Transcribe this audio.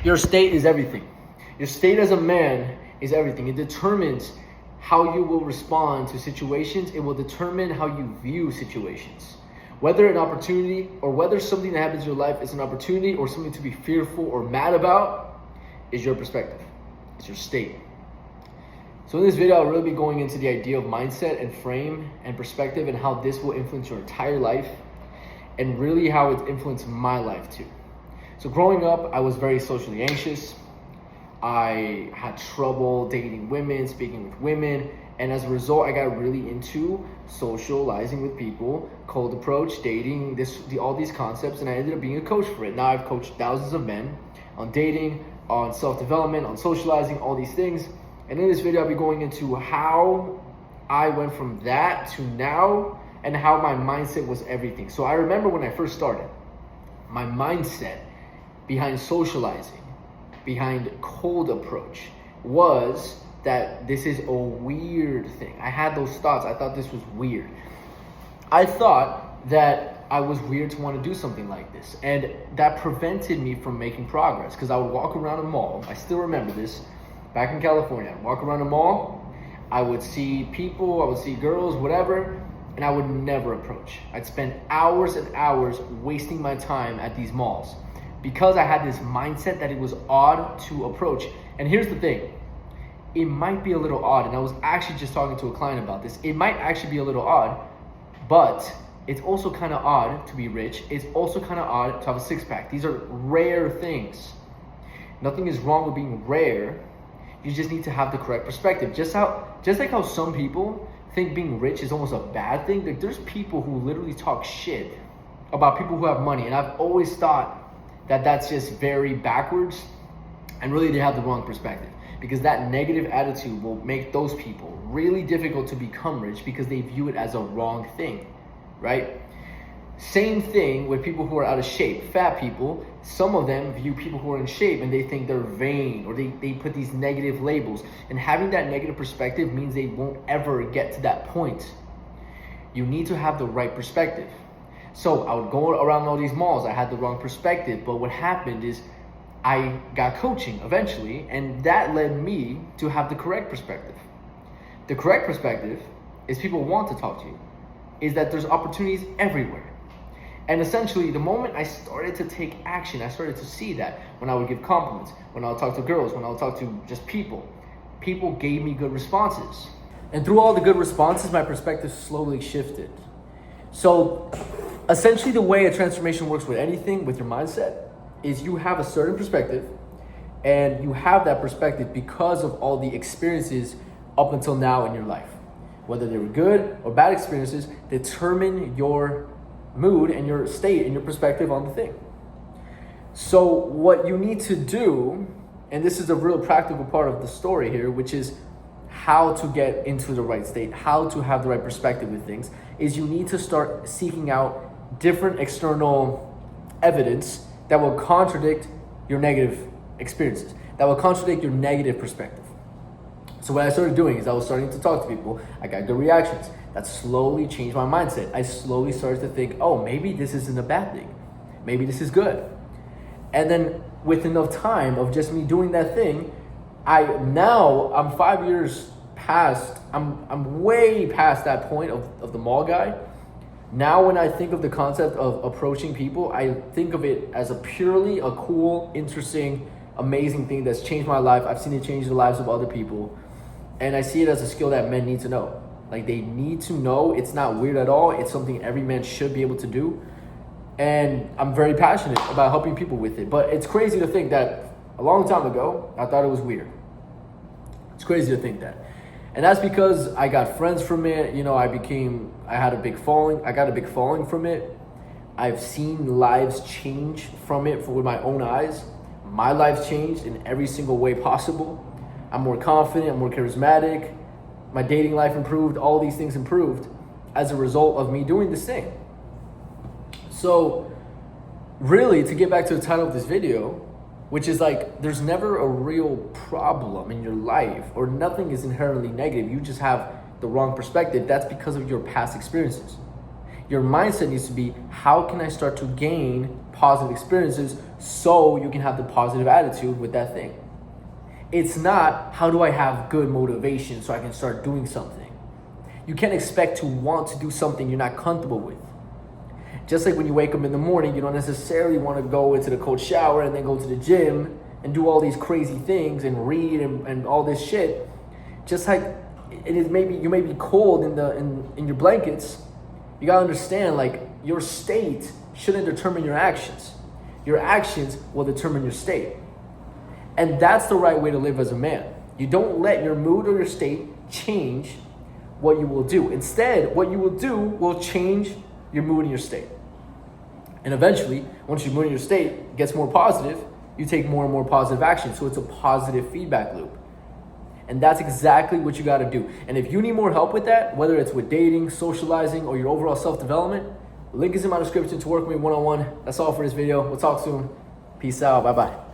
Your state is everything. Your state as a man is everything. It determines how you will respond to situations. It will determine how you view situations. Whether an opportunity or whether something that happens in your life is an opportunity or something to be fearful or mad about is your perspective. It's your state. So in this video, I'll really be going into the idea of mindset and frame and perspective and how this will influence your entire life and really how it's influenced my life too. So growing up, I was very socially anxious. I had trouble dating women, speaking with women, and as a result, I got really into socializing with people, cold approach, dating, all these concepts, and I ended up being a coach for it. Now I've coached thousands of men on dating, on self-development, on socializing, all these things. And in this video, I'll be going into how I went from that to now and how my mindset was everything. So I remember when I first started, my mindset behind socializing, behind cold approach, was that this is a weird thing. I had those thoughts. I thought this was weird. I thought that I was weird to want to do something like this. And that prevented me from making progress because I would walk around a mall. I still remember this. Back in California, I'd walk around a mall. I would see people, I would see girls, whatever, and I would never approach. I'd spend hours and hours wasting my time at these malls because I had this mindset that it was odd to approach. And here's the thing. It might be a little odd, and I was actually just talking to a client about this. It might actually be a little odd, but it's also kind of odd to be rich. It's also kind of odd to have a six-pack. These are rare things. Nothing is wrong with being rare. You just need to have the correct perspective. Just like how some people think being rich is almost a bad thing. Like there's people who literally talk shit about people who have money, and I've always thought that that's just very backwards, and really they have the wrong perspective because that negative attitude will make those people really difficult to become rich because they view it as a wrong thing, right? Same thing with people who are out of shape, fat people. Some of them view people who are in shape and they think they're vain, or they put these negative labels. And having that negative perspective means they won't ever get to that point. You need to have the right perspective. So I would go around all these malls. I had the wrong perspective, but what happened is I got coaching eventually, and that led me to have the correct perspective. The correct perspective is people want to talk to you, is that there's opportunities everywhere. And essentially, the moment I started to take action, I started to see that when I would give compliments, when I would talk to girls, when I would talk to just people gave me good responses. And through all the good responses, my perspective slowly shifted. So essentially, the way a transformation works with anything, with your mindset, is you have a certain perspective, and you have that perspective because of all the experiences up until now in your life. Whether they were good or bad experiences, determine your mood and your state and your perspective on the thing. So what you need to do, and this is a real practical part of the story here, which is how to get into the right state, how to have the right perspective with things, is you need to start seeking out different external evidence that will contradict your negative experiences, that will contradict your negative perspective. So what I started doing is I was starting to talk to people. I got good reactions. That slowly changed my mindset. I slowly started to think, oh, maybe this isn't a bad thing. Maybe this is good. And then with enough time of just me doing that thing, I'm 5 years past, I'm way past that point of the mall guy. Now when I think of the concept of approaching people, I think of it as a purely a cool, interesting, amazing thing that's changed my life. I've seen it change the lives of other people. And I see it as a skill that men need to know. Like they need to know. It's not weird at all. It's something every man should be able to do. And I'm very passionate about helping people with it. But it's crazy to think that a long time ago, I thought it was weird. It's crazy to think that. And that's because I got friends from it. You know, I got a big following from it. I've seen lives change from it with my own eyes. My life's changed in every single way possible. I'm more confident, I'm more charismatic. My dating life improved, all these things improved as a result of me doing this thing. So really, to get back to the title of this video, which is like, there's never a real problem in your life, or nothing is inherently negative. You just have the wrong perspective. That's because of your past experiences. Your mindset needs to be, how can I start to gain positive experiences so you can have the positive attitude with that thing? It's not, how do I have good motivation so I can start doing something? You can't expect to want to do something you're not comfortable with. Just like when you wake up in the morning, you don't necessarily want to go into the cold shower and then go to the gym and do all these crazy things and read and all this shit. Just like you may be cold in your blankets. You gotta understand, like, your state shouldn't determine your actions. Your actions will determine your state. And that's the right way to live as a man. You don't let your mood or your state change what you will do. Instead, what you will do will change your mood and your state. And eventually, once your mood and your state gets more positive, you take more and more positive action. So it's a positive feedback loop. And that's exactly what you got to do. And if you need more help with that, whether it's with dating, socializing, or your overall self-development, link is in my description to work with me one-on-one. That's all for this video. We'll talk soon. Peace out. Bye-bye.